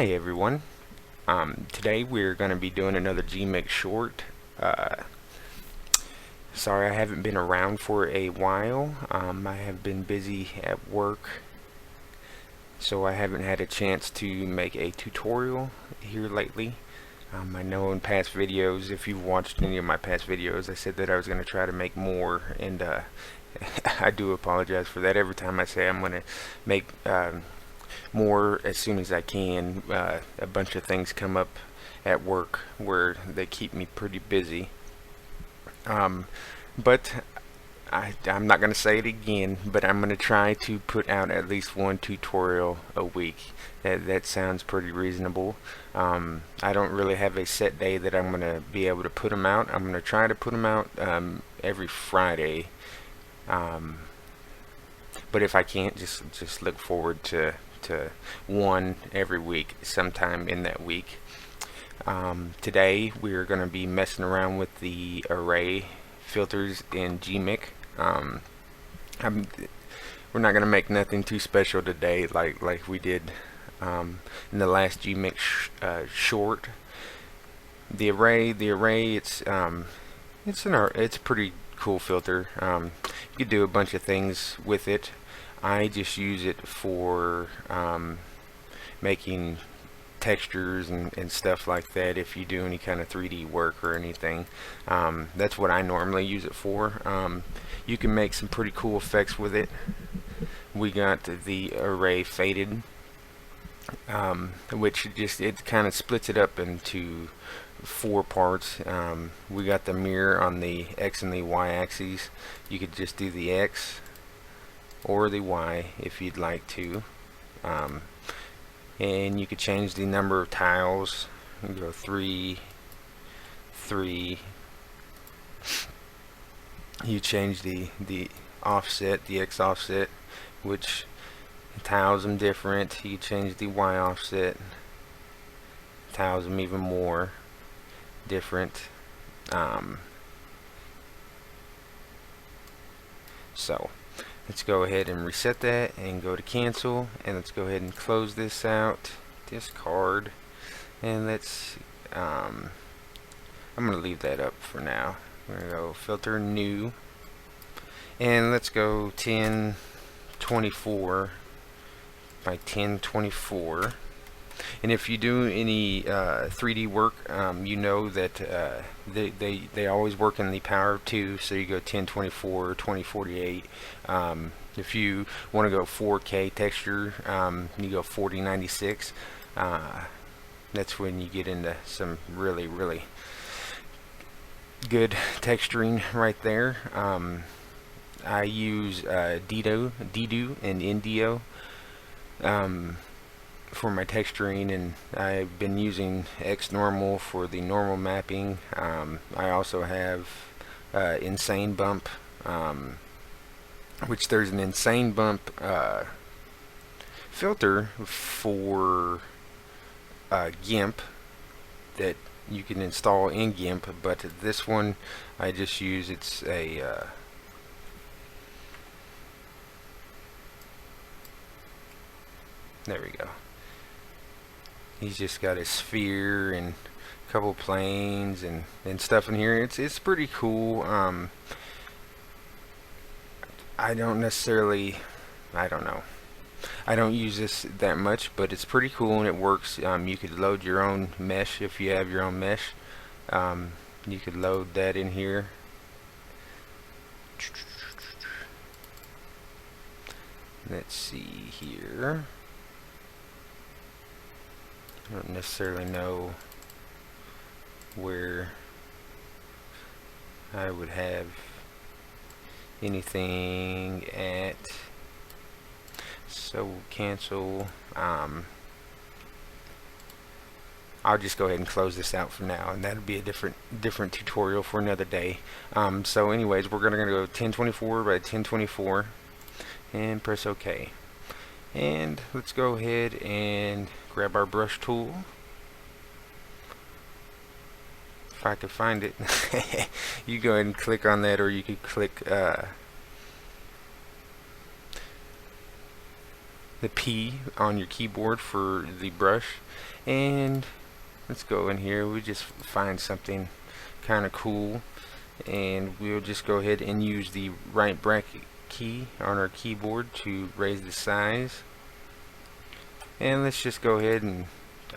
Hi everyone. Today we're going to be doing another Gmix short. Sorry I haven't been around for a while. I have been busy at work, so I haven't had a chance to make a tutorial here lately. I know in past videos, if you've watched any of my past videos, I said that I was going to try to make more, and I do apologize for that. Every time I say I'm going to make more as soon as I can, a bunch of things come up at work where they keep me pretty busy. But I'm not going to say it again, but I'm going to try to put out at least one tutorial a week. That sounds pretty reasonable. I don't really have a set day that I'm going to be able to put them out. I'm going to try to put them out every Friday. But if I can't, just look forward to one every week, sometime in that week. Today we're going to be messing around with the array filters in Gimp. We're not going to make nothing too special today, like we did in the last Gmix short. The array, it's a pretty cool filter. You could do a bunch of things with it. I just use it for making textures and stuff like that. If you do any kind of 3D work or anything, that's what I normally use it for. You can make some pretty cool effects with it. We got the array faded, which it kind of splits it up into 4 parts. We got the mirror on the X and the Y axes. You could just do the X or the Y if you'd like to, and you could change the number of tiles. You can go 3, 3. You change the offset, the X offset, which tiles them different. You change the Y offset, tiles them even more different. So let's go ahead and reset that and go to cancel, and let's go ahead and close this out, discard, and let's I'm gonna leave that up for now. We're gonna go filter new, and let's go 1024 by 1024. And if you do any 3D work, you know that they always work in the power of 2, so you go 1024, 2048. If you want to go 4K texture, you go 4096. That's when you get into some really good texturing right there. I use Dido and Indio for my texturing, and I've been using X normal for the normal mapping. I also have insane bump, which there's an insane bump filter for Gimp that you can install in Gimp, but this one I just use, it's a there we go. He's just got a sphere and a couple planes and stuff in here. It's pretty cool. I don't necessarily, I don't know, I don't use this that much, but it's pretty cool and it works. You could load your own mesh if you have your own mesh. You could load that in here. Let's see here. I don't necessarily know where I would have anything at, so cancel. I'll just go ahead and close this out for now, and that'll be a different tutorial for another day. So anyways, we're gonna go 1024 by 1024 and press OK. And let's go ahead and grab our brush tool, if I could find it. You go ahead and click on that, or you could click the P on your keyboard for the brush, and let's go in here. We just find something kind of cool, and we'll just go ahead and use the right bracket key on our keyboard to raise the size. And let's just go ahead and,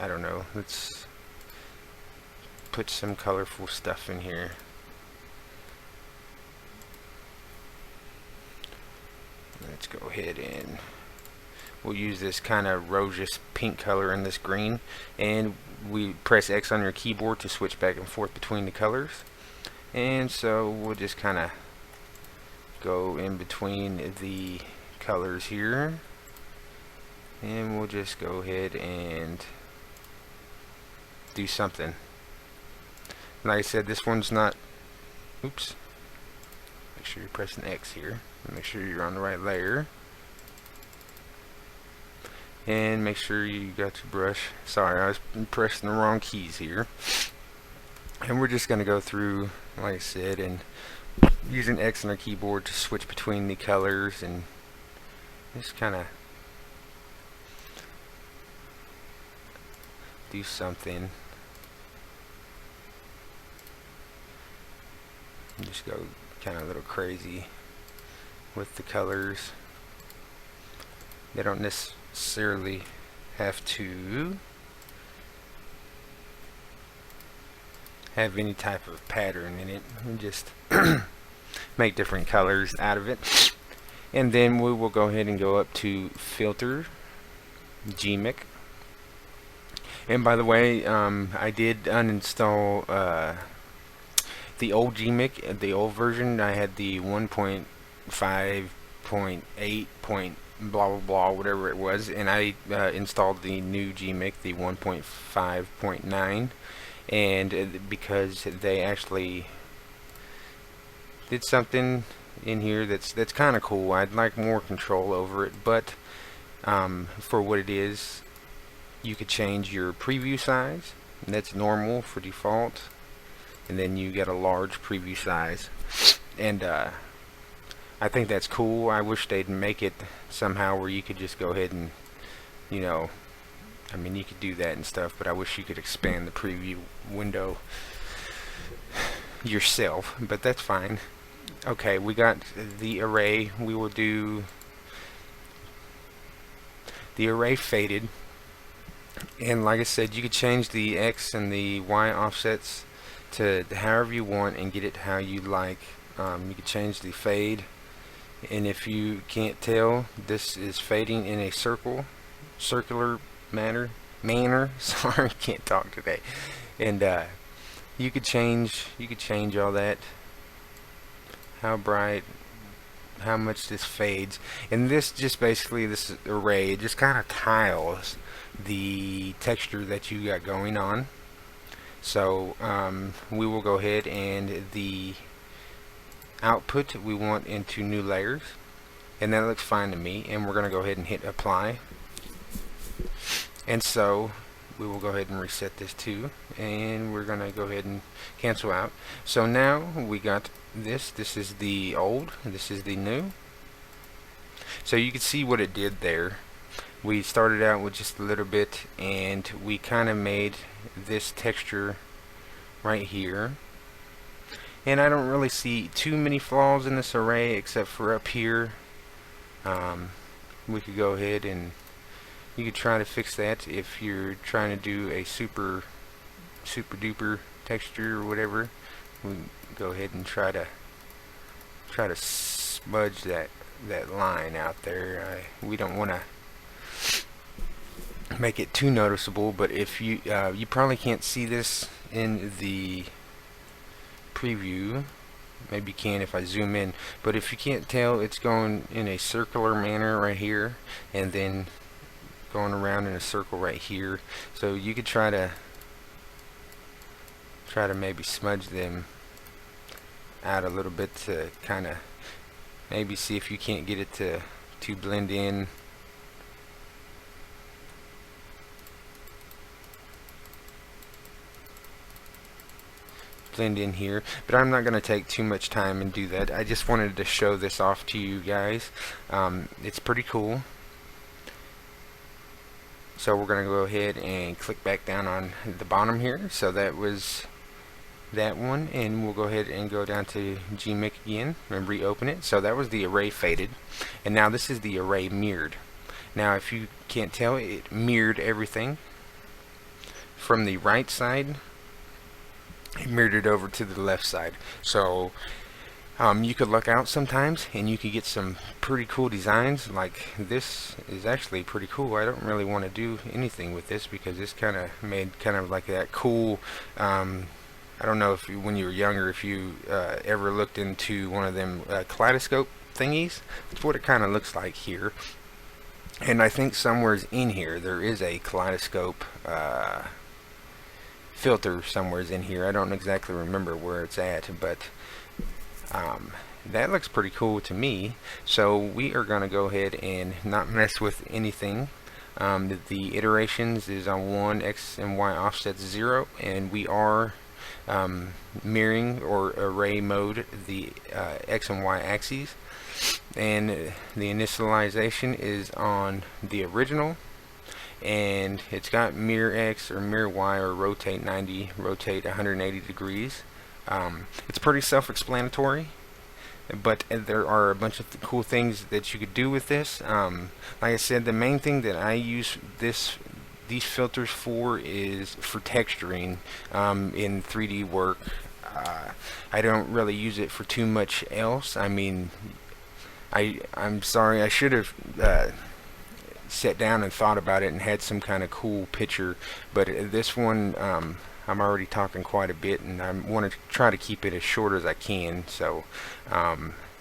I don't know, let's put some colorful stuff in here. Let's go ahead and we'll use this kind of rosiest pink color in this green, and we press X on your keyboard to switch back and forth between the colors. And so we'll just kind of go in between the colors here, and we'll just go ahead and do something. Like I said, this one's not, oops, make sure you're pressing X here, make sure you're on the right layer, and make sure you got your brush. Sorry, I was pressing the wrong keys here. And we're just going to go through, like I said, and using X on our keyboard to switch between the colors, and just kind of do something. Just go kind of a little crazy with the colors. They don't necessarily have to have any type of pattern in it, and just make different colors out of it. And then we will go ahead and go up to Filter, Gimp. And by the way, I did uninstall the old Gimp, the old version. I had the 1.5.8 blah blah blah, whatever it was, and I installed the new Gimp, the 1.5.9, and because they actually did something in here that's kind of cool. I'd like more control over it, but for what it is, you could change your preview size, and that's normal for default, and then you get a large preview size, and I think that's cool. I wish they'd make it somehow where you could just go ahead and, you know, I mean, you could do that and stuff, but I wish you could expand the preview window yourself, but that's fine. Okay, we got the array. We will do the array faded, and like I said, you could change the X and the Y offsets to however you want and get it how you like. You could change the fade, and if you can't tell, this is fading in a circular manner. Sorry, can't talk today. And you could change all that, how bright, how much this fades, and this just basically, this array just kind of tiles the texture that you got going on. So we will go ahead, and the output we want into new layers, and that looks fine to me, and we're going to go ahead and hit apply. And so we will go ahead and reset this too, and we're going to go ahead and cancel out. So now we got this is the old, this is the new. So you can see what it did there. We started out with just a little bit, and we kind of made this texture right here, and I don't really see too many flaws in this array except for up here. We could go ahead and you could try to fix that if you're trying to do a super duper texture or whatever. We can go ahead and try to smudge that line out there. We don't want to make it too noticeable, but if you you probably can't see this in the preview. Maybe you can if I zoom in, but if you can't tell, it's going in a circular manner right here, and then going around in a circle right here. So you could try to maybe smudge them out a little bit to kind of maybe see if you can't get it to blend in. Blend in here, but I'm not going to take too much time and do that. I just wanted to show this off to you guys. It's pretty cool, So we're going to go ahead and click back down on the bottom here. So that was that one, and we'll go ahead and go down to Gimp again and reopen it. So that was the array faded, and now this is the array mirrored. Now if you can't tell, it mirrored everything from the right side. It mirrored it over to the left side. So you could look out sometimes and you could get some pretty cool designs. Like this is actually pretty cool. I don't really want to do anything with this because it's kind of made kind of like that cool I don't know if you, when you were younger, if you ever looked into one of them kaleidoscope thingies. That's what it kind of looks like here. And I think somewhere in here there is a kaleidoscope filter somewhere in here. I don't exactly remember where it's at, but that looks pretty cool to me. So we are going to go ahead and not mess with anything. The iterations is on 1 X and Y offset 0, and we are mirroring or array mode the X and Y axes, and the initialization is on the original, and it's got mirror X or mirror Y or rotate 90, rotate 180 degrees. It's pretty self-explanatory, but there are a bunch of cool things that you could do with this. Like I said, the main thing that I use these filters for is for texturing in 3D work. I don't really use it for too much else. I mean, I'm sorry, I should have sat down and thought about it and had some kind of cool picture, but this one I'm already talking quite a bit, and I want to try to keep it as short as I can. So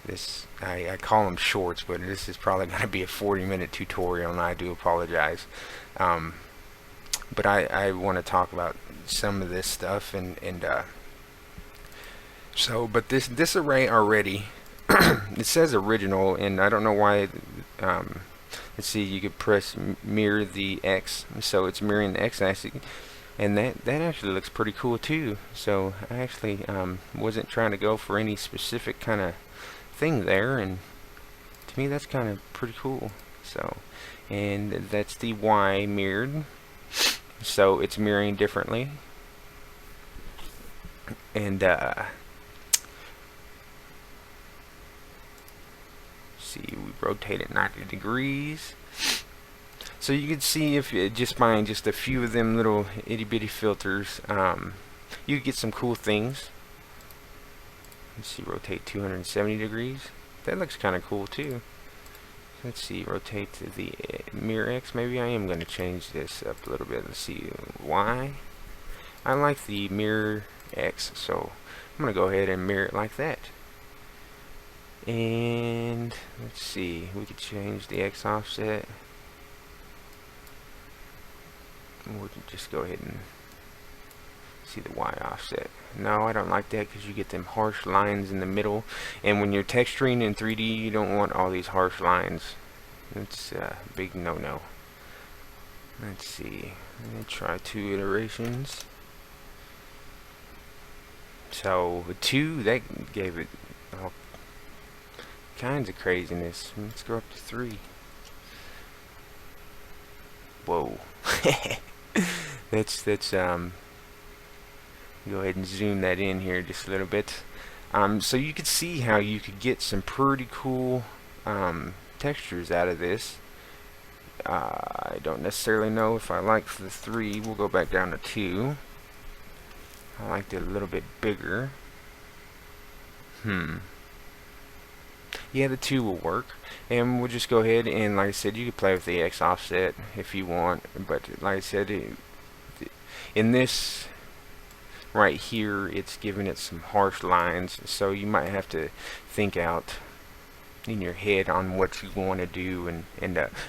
this I call them shorts, but this is probably going to be a 40-minute tutorial, and I do apologize. But I want to talk about some of this stuff, and so, but this array already it says original, and I don't know why. Let's see, you could press mirror the X, so it's mirroring the X axis, and that actually looks pretty cool too. So I actually wasn't trying to go for any specific kind of thing there, and to me that's kind of pretty cool. So, and that's the Y mirrored, so it's mirroring differently, and see, we rotate it 90 degrees. So you can see, if you just buying just a few of them little itty bitty filters, you get some cool things. Let's see, rotate 270 degrees. That looks kind of cool too. Let's see, rotate to the mirror X. Maybe I am going to change this up a little bit. Let's see, Y. I like the mirror X, so I'm going to go ahead and mirror it like that. And let's see, we could change the X offset. We can just go ahead and see the Y offset. No, I don't like that because you get them harsh lines in the middle, and when you're texturing in 3D, you don't want all these harsh lines. It's a big no-no. Let's see, let me try 2 iterations. So 2, that gave it all kinds of craziness. Let's go up to 3. Whoa. That's go ahead and zoom that in here just a little bit. So you could see how you could get some pretty cool textures out of this. I don't necessarily know if I like the 3. We'll go back down to 2. I liked it a little bit bigger. Yeah, the 2 will work, and we'll just go ahead and, like I said, you can play with the X offset if you want, but like I said, in this right here, it's giving it some harsh lines, so you might have to think out in your head on what you want to do, and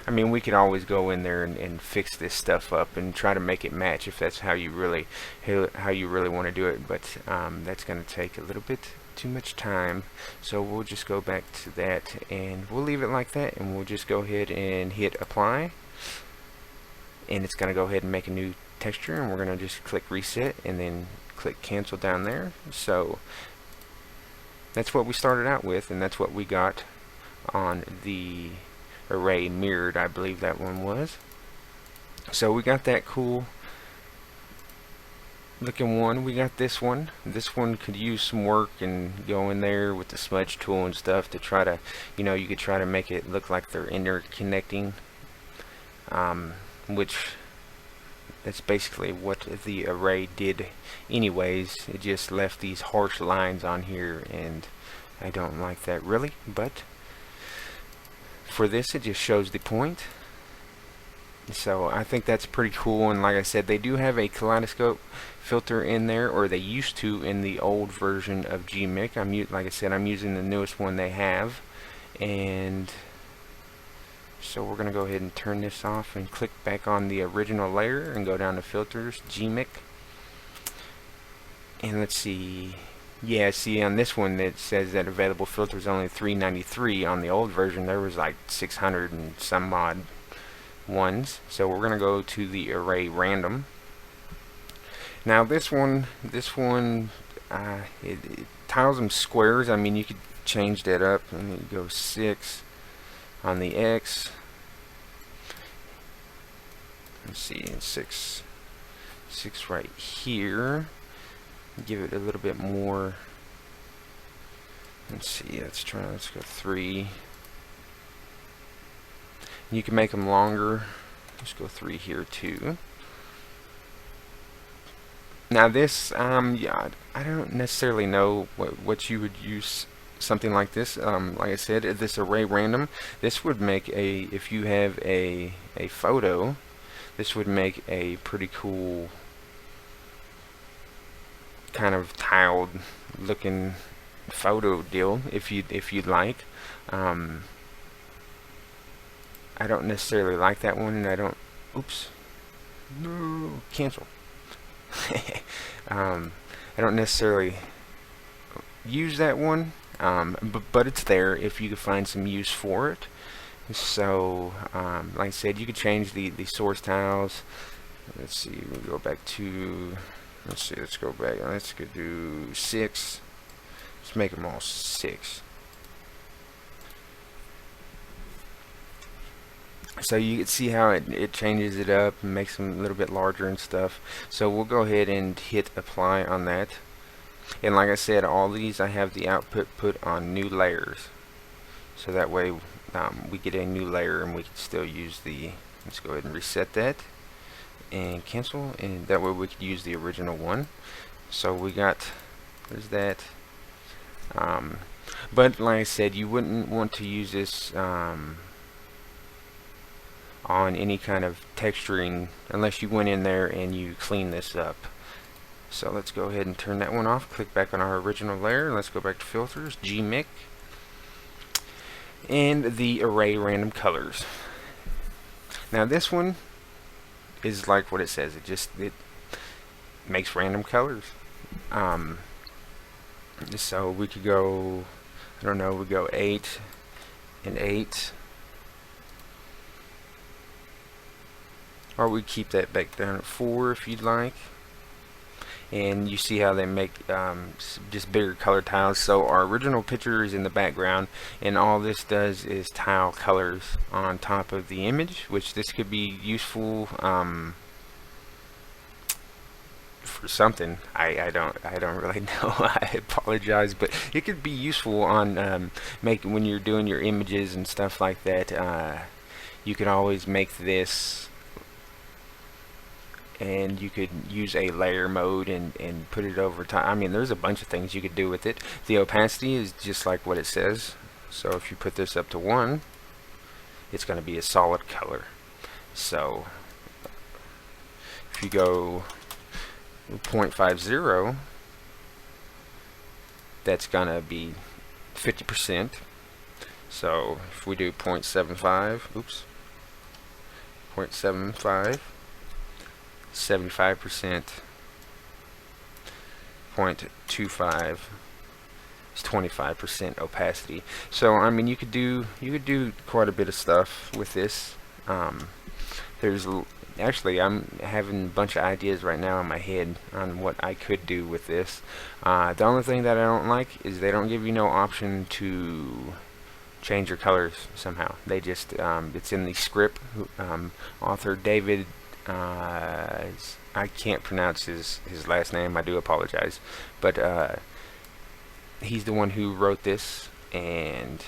I mean, we could always go in there and fix this stuff up and try to make it match if that's how you really want to do it, but that's going to take a little bit too much time, so we'll just go back to that, and we'll leave it like that, and we'll just go ahead and hit apply, and it's going to go ahead and make a new texture, and we're going to just click reset and then click cancel down there. So that's what we started out with, and that's what we got on the array mirrored, I believe that one was. So we got that cool looking one. We got this one. This one could use some work and go in there with the smudge tool and stuff to try to, you could try to make it look like they're interconnecting, which that's basically what the array did anyways. It just left these harsh lines on here, and I don't like that really, but for this it just shows the point. So I think that's pretty cool, and like I said, they do have a kaleidoscope filter in there, or they used to in the old version of Gimp. Like I said, I'm using the newest one they have, and so we're going to go ahead and turn this off and click back on the original layer and go down to filters, Gimp, and let's see. Yeah, see on this one it says that available filter is only $3.93. On the old version there was like 600 and some odd ones. So we're gonna go to the array random. Now this one it tiles them squares. I mean, you could change that up, and you go 6 on the X. Let's see, 6 right here. Give it a little bit more. Let's see, let's go 3. You can make them longer. Let's go 3 here too. Now this, yeah, I don't necessarily know what you would use something like this. Like I said, this array random, this would make if you have a photo, this would make a pretty cool kind of tiled looking photo deal if you'd like. I don't necessarily like that one, and I don't. Oops. No, cancel. I don't necessarily use that one, but it's there if you could find some use for it. So, like I said, you could change the source tiles. Let's see. We'll go back to. Let's see. Let's go back. Let's go do 6. Let's make them all 6. So you can see how it changes it up and makes them a little bit larger and stuff. So we'll go ahead and hit apply on that. And like I said, all these I have the output put on new layers. So that way we get a new layer and we can still use the, let's go ahead and reset that and cancel, and that way we could use the original one. So we got, there's that. But like I said, you wouldn't want to use this on any kind of texturing unless you went in there and you clean this up. So let's go ahead and turn that one off, click back on our original layer, and let's go back to filters, Gmix, and the array random colors. Now this one is like what it says, it makes random colors. So we could go, I don't know, we go 8 and 8. Or we keep that back down at 4 if you'd like. And you see how they make just bigger color tiles. So our original picture is in the background, and all this does is tile colors on top of the image, which this could be useful for something. I don't really know. I apologize, but it could be useful on when you're doing your images and stuff like that. You can always make this, and you could use a layer mode and put it over time. I mean, there's a bunch of things you could do with it. The opacity is just like what it says. So if you put this up to 1, it's going to be a solid color. So if you go 0.50, that's going to be 50%. So if we do 0.75, oops, 0.75, 75%, 0.25 is 25% opacity. So I mean, you could do quite a bit of stuff with this. Actually, I'm having a bunch of ideas right now in my head on what I could do with this. The only thing that I don't like is they don't give you no option to change your colors somehow. They just it's in the script. Author David I can't pronounce his last name. I do apologize, but he's the one who wrote this, and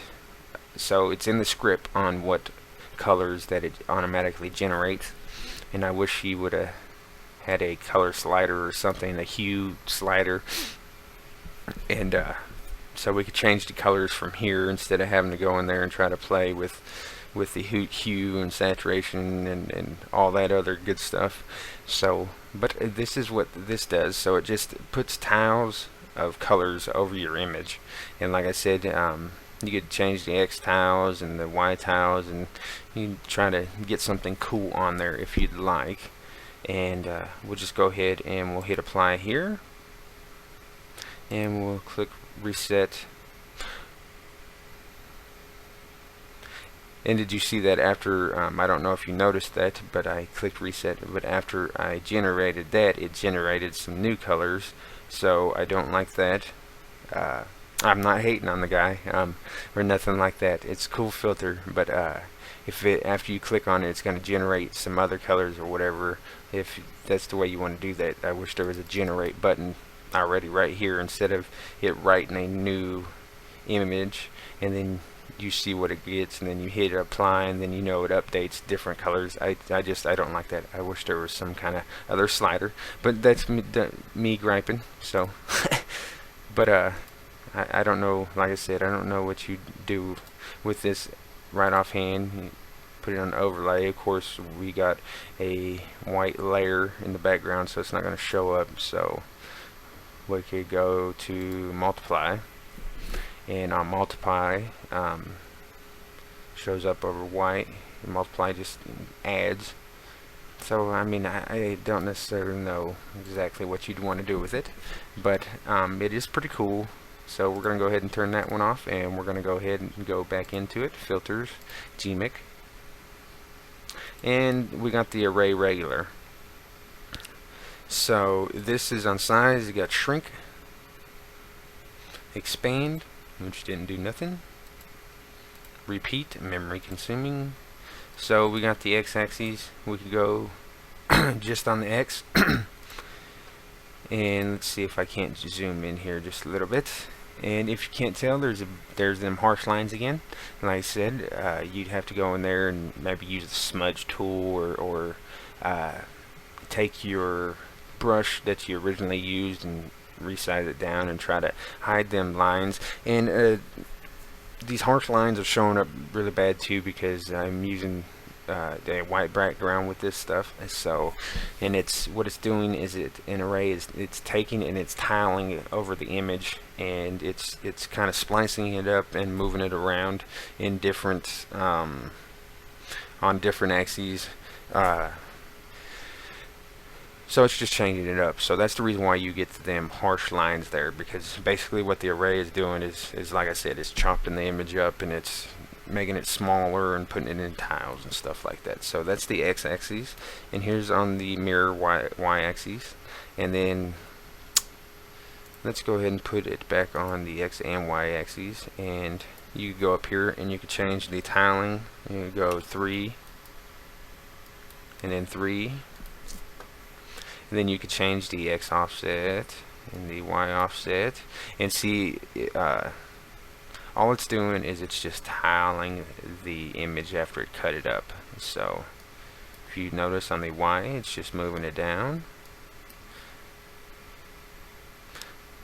so it's in the script on what colors that it automatically generates. And I wish he would have had a color slider or something, a hue slider, and so we could change the colors from here instead of having to go in there and try to play with the hue and saturation and all that other good stuff. So, but this is what this does. So it just puts tiles of colors over your image, and like I said, you could change the X tiles and the Y tiles, and you try to get something cool on there if you'd like. And we'll just go ahead and we'll hit apply here, and we'll click reset. And did you see that after, I don't know if you noticed that, but I clicked reset, but after I generated that, it generated some new colors, so I don't like that. I'm not hating on the guy, or nothing like that. It's a cool filter, but if after you click on it, it's going to generate some other colors or whatever. If that's the way you want to do that, I wish there was a generate button already right here instead of it writing a new image, and then you see what it gets, and then you hit apply, and then you know it updates different colors. I don't like that. I wish there was some kind of other slider, but that's me griping. So, but I don't know. Like I said, I don't know what you do with this right offhand. You put it on overlay. Of course, we got a white layer in the background, so it's not going to show up. So we could go to multiply, and on multiply shows up over white, and multiply just adds. So I mean, I don't necessarily know exactly what you'd want to do with it, but it is pretty cool. So we're going to go ahead and turn that one off, and we're going to go ahead and go back into it, filters, Gimp, and we got the array regular. So this is on size. You got shrink, expand, which didn't do nothing, repeat, memory consuming. So we got the x-axis. We could go just on the x, and let's see if I can't zoom in here just a little bit. And if you can't tell, there's them harsh lines again. And like I said, you'd have to go in there and maybe use the smudge tool, or take your brush that you originally used and resize it down and try to hide them lines. And these harsh lines are showing up really bad too, because I'm using the white background with this stuff. So, and it's what it's doing is an array is it's taking and it's tiling over the image, and it's kind of splicing it up and moving it around in different on different axes. So it's just changing it up. So that's the reason why you get them harsh lines there, because basically what the array is doing is like I said, it's chopping the image up and it's making it smaller and putting it in tiles and stuff like that. So that's the x-axis, and here's on the mirror y-axis. And then let's go ahead and put it back on the x and y-axis, and you go up here and you can change the tiling. You go 3 and then 3, and then you can change the x offset and the y offset, and see all it's doing is it's just tiling the image after it cut it up. So if you notice on the y, it's just moving it down.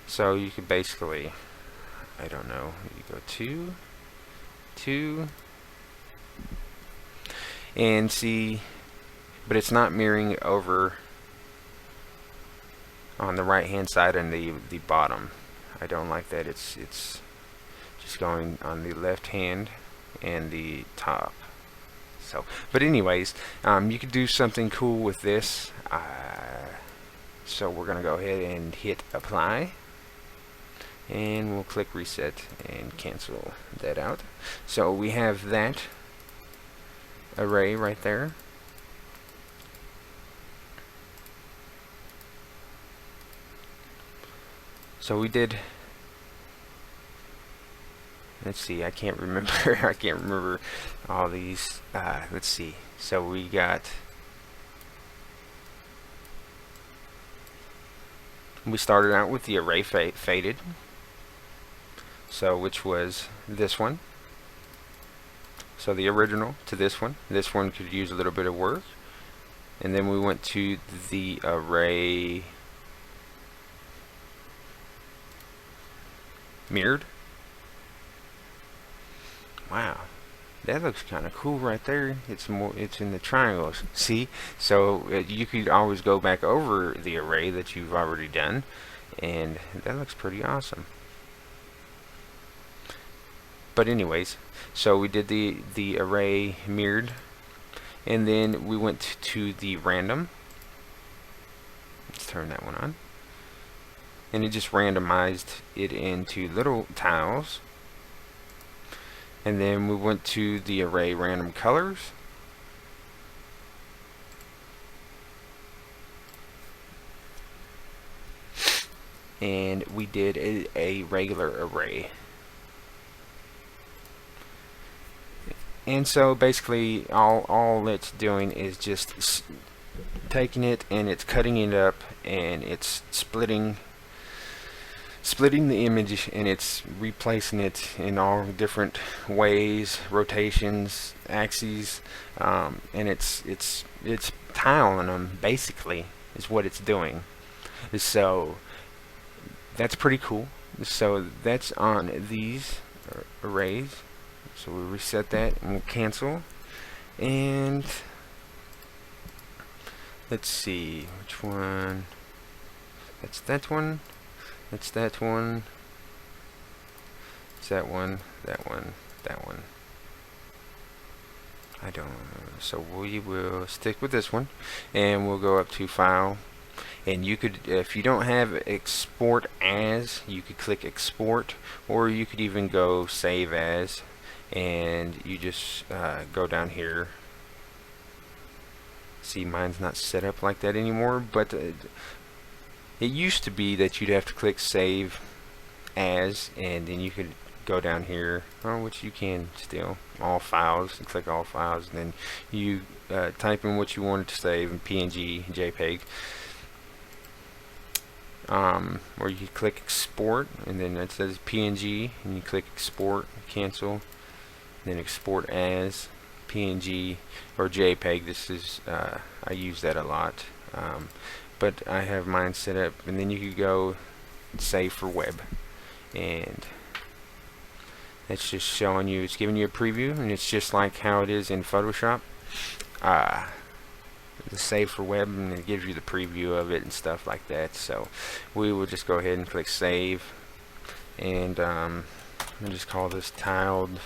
So you could basically, I don't know, you go 2, 2, and see, but it's not mirroring over on the right hand side and the bottom. I don't like that. It's just going on the left hand and the top. So, but anyways, you could do something cool with this. So we're gonna go ahead and hit apply, and we'll click reset and cancel that out. So we have that array right there. So we did, let's see, I can't remember I can't remember all these. Let's see, so we got We started out with the array faded, so which was this one. So the original to this one. This one could use a little bit of work. And then we went to the array mirrored. Wow, that looks kind of cool right there. It's in the triangles. See, so you could always go back over the array that you've already done, and that looks pretty awesome. But anyways, so we did the array mirrored, and then we went to the random. Let's turn that one on, and it just randomized it into little tiles. And then we went to the array random colors, and we did a regular array. And so basically all it's doing is just taking it and it's cutting it up and it's splitting the image, and it's replacing it in all different ways, rotations, axes, and it's tiling them basically is what it's doing. So that's pretty cool. So that's on these arrays. So we reset that and we'll cancel, and let's see which one. That's that one. That's that one. It's that one. That one. That one. I don't know. So we will stick with this one, and we'll go up to File. And you could, if you don't have Export As, you could click Export, or you could even go Save As, and you just go down here. See, mine's not set up like that anymore, but it used to be that you'd have to click Save As, and then you could go down here, which you can still, All Files, and click All Files, and then you type in what you wanted to save in PNG, JPEG, or you click Export, and then it says PNG, and you click Export, cancel, then Export As, PNG, or JPEG. This is, I use that a lot. But I have mine set up, and then you could go save for web, and it's just showing you, it's giving you a preview, and it's just like how it is in Photoshop, the save for web, and it gives you the preview of it and stuff like that. So we will just go ahead and click save, and I'll just call this tiled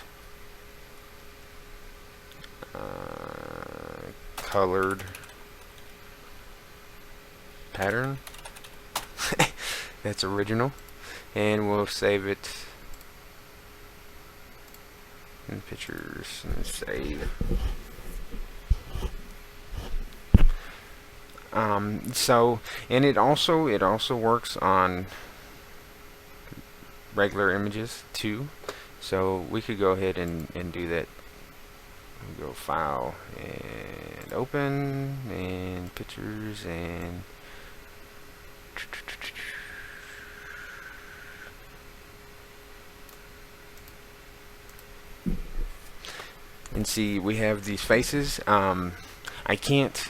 colored pattern. That's original, and we'll save it in pictures and save. So, and it also works on regular images too, so we could go ahead and do that. We'll go File and Open and Pictures, and see, we have these faces. I can't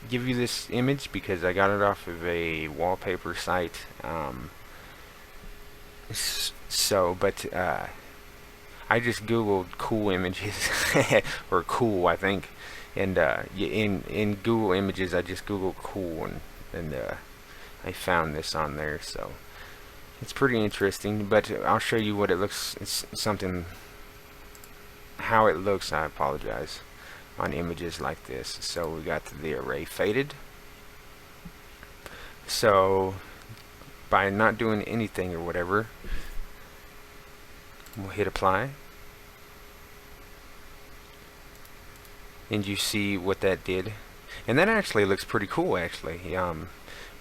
give you this image because I got it off of a wallpaper site, so but I just googled cool images or cool, I think, and in Google Images I just googled cool, and I found this on there. So it's pretty interesting, but I'll show you what it looks. It's something, how it looks, I apologize, on images like this. So we got the array faded. So by not doing anything or whatever, we'll hit apply, and you see what that did, and that actually looks pretty cool. Actually,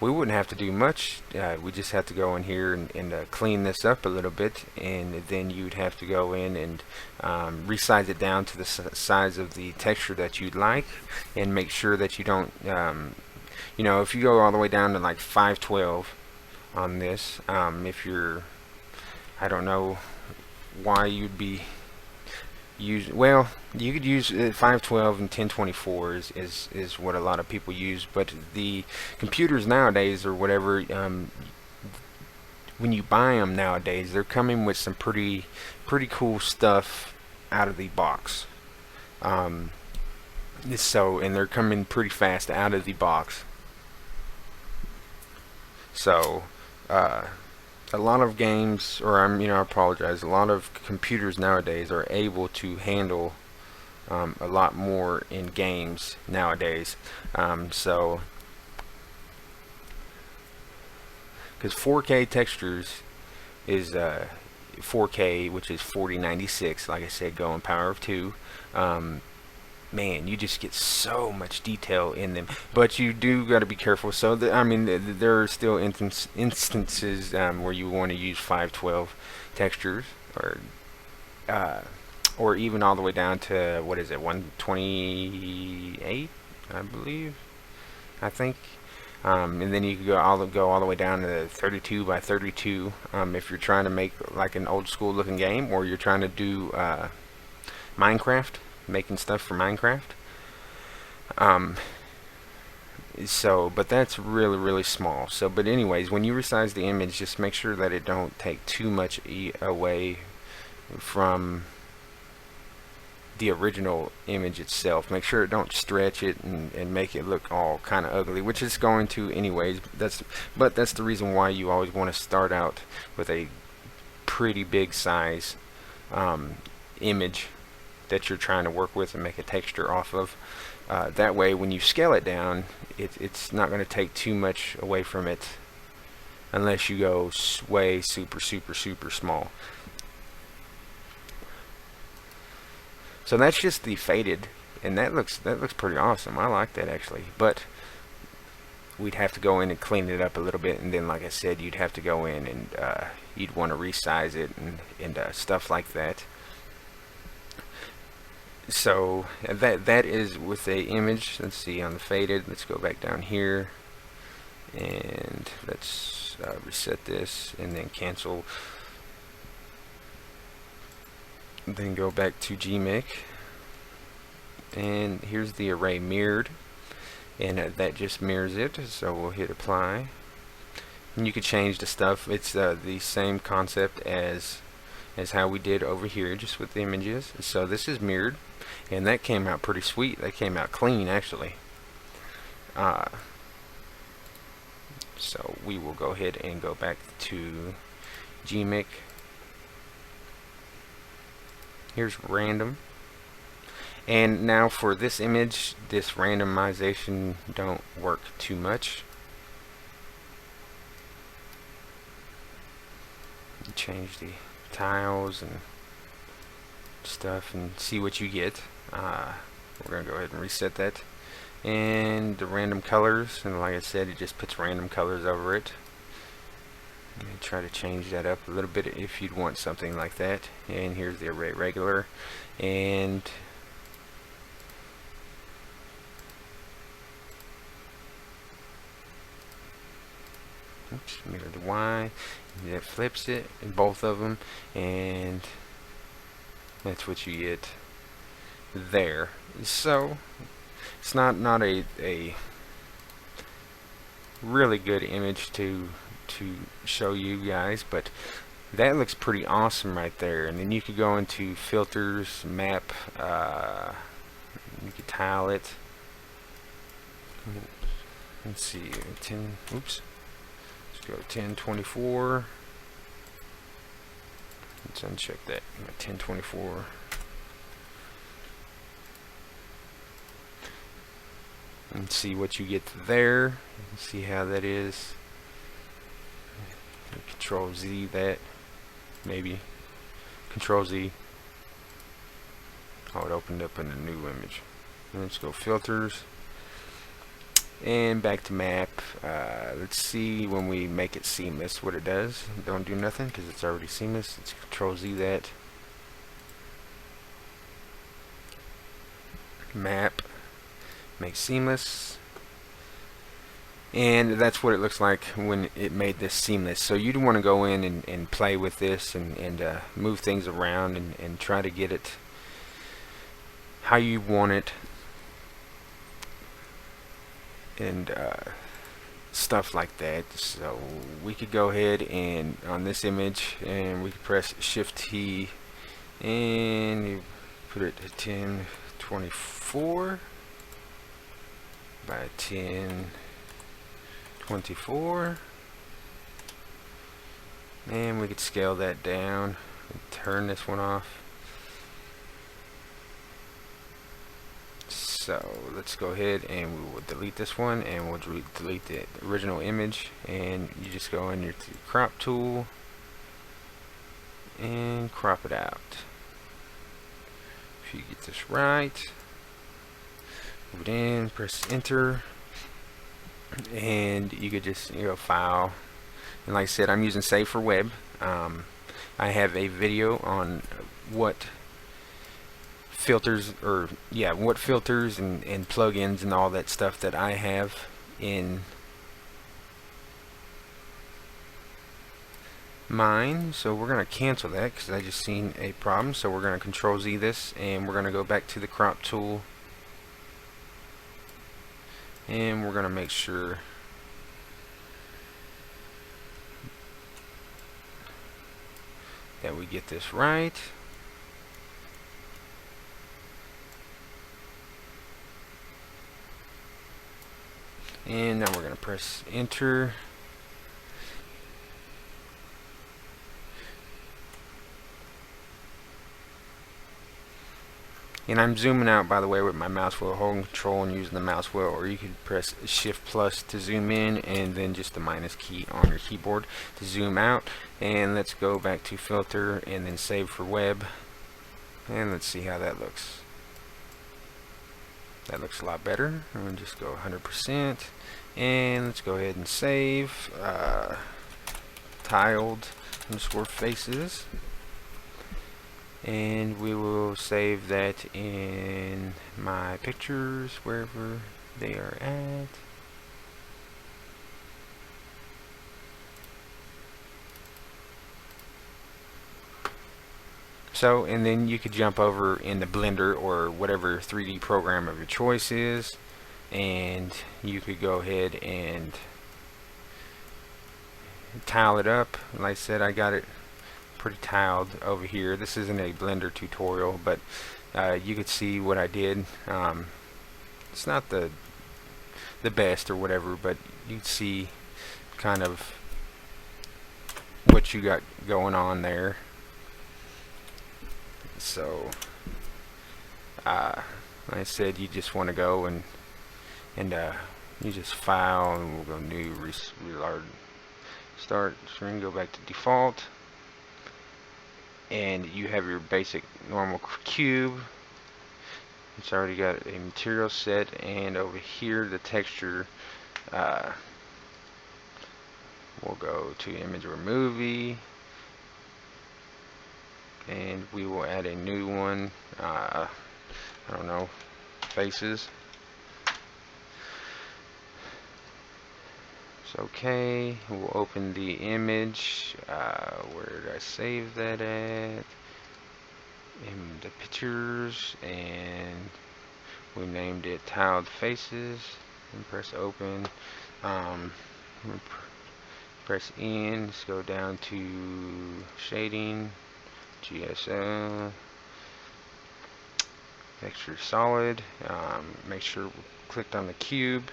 we wouldn't have to do much. We just have to go in here and clean this up a little bit, and then you'd have to go in and resize it down to the size of the texture that you'd like, and make sure that you don't, you know, if you go all the way down to like 512, on this. If you're, I don't know why you'd be using, well, you could use 512 and 1024 is what a lot of people use, but the computers nowadays or whatever, when you buy them nowadays, they're coming with some pretty cool stuff out of the box. Um, and they're coming pretty fast out of the box. So, a lot of games, or I apologize, a lot of computers nowadays are able to handle a lot more in games nowadays. So, because 4K textures is 4K, which is 4096, like I said, going power of 2. Man, you just get so much detail in them, but you do got to be careful. So there are still instances where you want to use 512 textures, uh, or even all the way down to, what is it, 128, I believe, I think. And then you can go all the way down to 32 by 32 if you're trying to make like an old school looking game, or you're trying to do Minecraft, making stuff for Minecraft. But that's really small. So, but anyways, when you resize the image, just make sure that it don't take too much away from the original image itself. Make sure it don't stretch it and make it look all kind of ugly, which it's going to anyways. But that's the reason why you always want to start out with a pretty big size image that you're trying to work with and make a texture off of. That way, when you scale it down, it's not going to take too much away from it, unless you go way super small. So that's just the faded, and that looks pretty awesome. I like that actually, but we'd have to go in and clean it up a little bit, and then, like I said, you'd have to go in and you'd want to resize it and stuff like that. So that is with a image. Let's see on the faded. Let's go back down here, and let's reset this, and then cancel. Then go back to Gimp, and here's the array mirrored, and that just mirrors it. So we'll hit apply, and you could change the stuff. It's the same concept as how we did over here, just with the images. So this is mirrored, and that came out pretty sweet. That came out clean actually. So we will go ahead and go back to Gimp. Here's random, and now for this image, this randomization don't work too much. Change the tiles and stuff and see what you get. We're gonna go ahead and reset that, and the random colors, and like I said, it just puts random colors over it. Try to change that up a little bit if you'd want something like that. And here's the array regular, and oops, mirror the Y, and that flips it in both of them, and that's what you get there. So it's not a really good image to show you guys, but that looks pretty awesome right there. And then you could go into filters, map, you could tile it. Let's see, 10, oops, let's go 1024. Let's uncheck that. 1024. And see what you get there. See how that is. Control Z that, maybe Control Z. Oh, it opened up in a new image. Let's go filters and back to map. Let's see when we make it seamless what it does. Don't do nothing because it's already seamless. Let's Control Z that. Map, make seamless. And that's what it looks like when it made this seamless. So you'd want to go in and play with this and move things around and try to get it how you want it, and stuff like that. So we could go ahead and on this image, and we could press Shift T and you put it at 1024 by 1024, and we could scale that down and turn this one off. So let's go ahead and we will delete this one, and we'll delete the original image, and you just go in your crop tool and crop it out. If you get this right, move it in, press enter, and you could just file, and like I said, I'm using Save for Web. I have a video on what filters and plugins and all that stuff that I have in mine. So we're going to cancel that because I just seen a problem. So we're going to Control Z this, and we're going to go back to the crop tool, and we're going to make sure that we get this right. And now we're going to press enter. And I'm zooming out, by the way, with my mouse wheel, holding Control and using the mouse wheel, or you could press Shift plus to zoom in, and then just the minus key on your keyboard to zoom out. And let's go back to Filter and then Save for Web, and let's see how that looks. That looks a lot better. I'm going to just go 100%, and let's go ahead and save tiled underscore faces, and we will save that in my pictures wherever they are at. So, and then you could jump over in the Blender or whatever 3D program of your choice is, and you could go ahead and tile it up. Like I said, I got it pretty tiled over here. This isn't a Blender tutorial, but you could see what I did. It's not the best or whatever, but you can see kind of what you got going on there. So like I said, you just want to go and you just file, and we'll go new, start string, go back to default, and you have your basic normal cube. It's already got a material set, and over here the texture, we'll go to image or movie, and we will add a new one. I don't know, faces. It's okay. We'll open the image. Where did I save that at? In the pictures, and we named it tiled faces, and press open. Press in, let's go down to shading, GSO, texture solid. Make sure we clicked on the cube,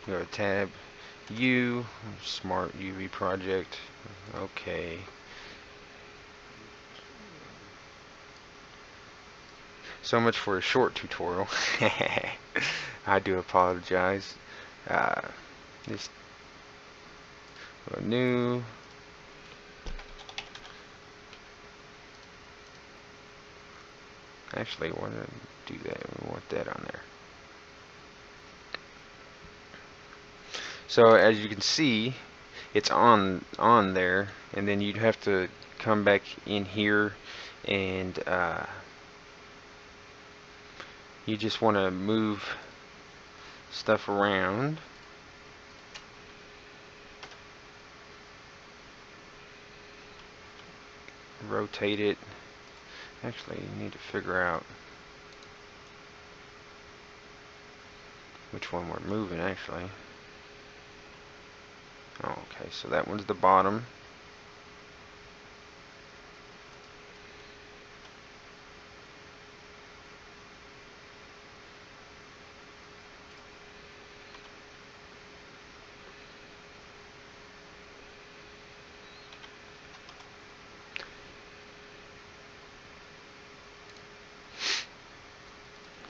go to tab U, smart UV project. Okay. So much for a short tutorial. I do apologize. Just go new. Actually, I want to do that. We want that on there. So as you can see, it's on there, and then you'd have to come back in here, and you just want to move stuff around. rotate it. Actually, you need to figure out which one we're moving, actually. Oh, okay, so that one's the bottom.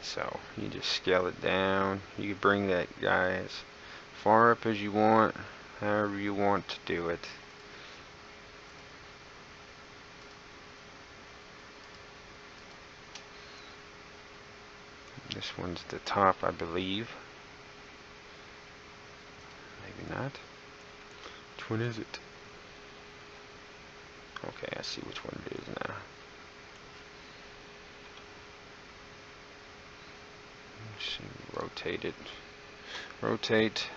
So you just scale it down. You can bring that guy as far up as you want, however you want to do it. This one's the top, I believe. Maybe not. Which one is it? Okay, I see which one it is now. Rotate it. Rotate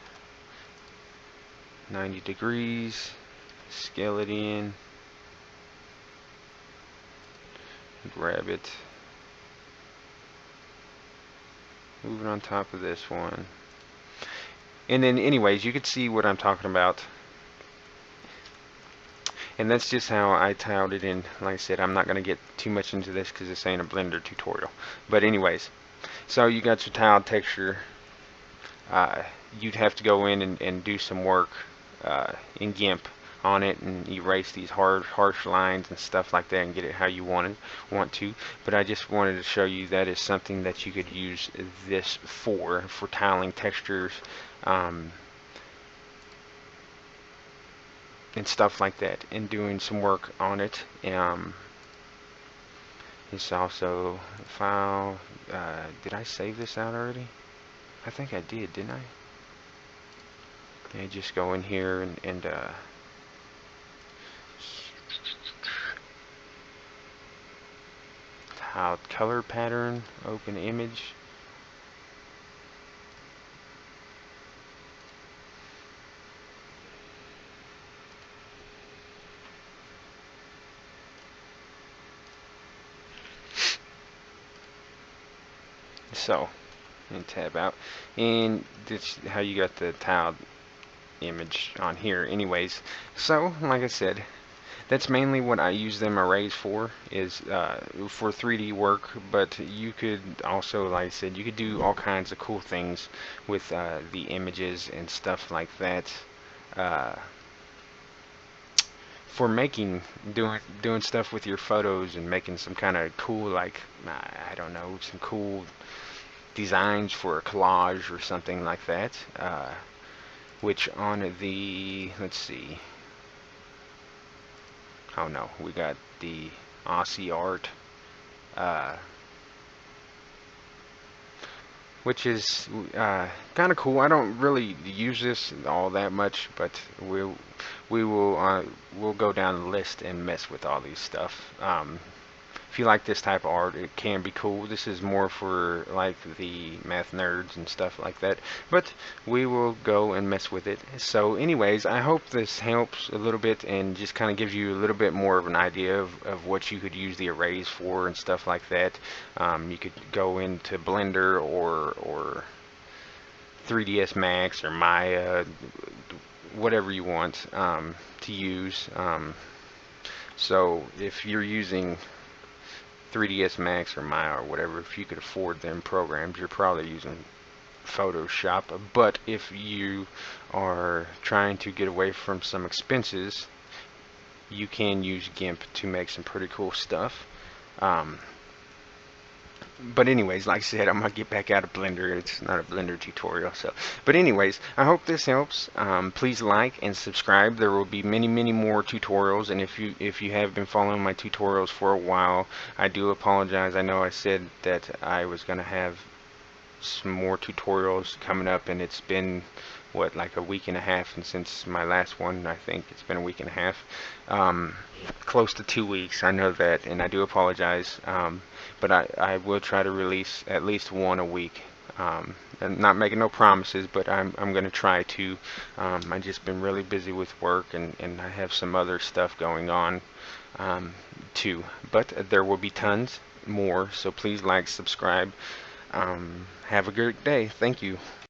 90 degrees. Scale it in. Grab it. Move it on top of this one. And then anyways, you can see what I'm talking about. And that's just how I tiled it in. Like I said, I'm not going to get too much into this because this ain't a Blender tutorial. But anyways, so you got your tile texture. You'd have to go in and do some work in Gimp on it and erase these harsh lines and stuff like that and get it how you want to. But I just wanted to show you that is something that you could use this for tiling textures and stuff like that, and doing some work on it. It's also a file. Did I save this out already? I think I did, didn't I? Yeah, just go in here and tile color pattern, open image. So, and tab out, and this is how you got the tiled image on here. Anyways, so like I said, that's mainly what I use them arrays for, is for 3D work. But you could also, like I said, you could do all kinds of cool things with the images and stuff like that. For doing stuff with your photos and making some kind of cool, like I don't know, some cool designs for a collage or something like that. Which on the, let's see, oh no, we got the Aussie art, which is kind of cool. I don't really use this all that much, but we'll go down the list and mess with all these stuff. If you like this type of art, it can be cool. This is more for like the math nerds and stuff like that, but we will go and mess with it. So anyways, I hope this helps a little bit and just kind of gives you a little bit more of an idea of what you could use the arrays for and stuff like that. You could go into Blender or 3ds Max or Maya, whatever you want to use. So if you're using 3ds Max or Maya or whatever, if you could afford them programs, you're probably using Photoshop. But if you are trying to get away from some expenses, you can use Gimp to make some pretty cool stuff. But anyways, like I said, I'm gonna get back out of Blender. It's not a Blender tutorial. So, but anyways, I hope this helps. Please like and subscribe. There will be many more tutorials, and if you have been following my tutorials for a while, I do apologize. I know I said that I was gonna have some more tutorials coming up, and it's been what, like a week and a half, and since my last one, I think it's been a week and a half, close to 2 weeks. I know that, and I do apologize. But I will try to release at least one a week And not making no promises, but I'm gonna try to. I've just been really busy with work, and I have some other stuff going on too. But there will be tons more, so please like, subscribe. Have a good day. Thank you.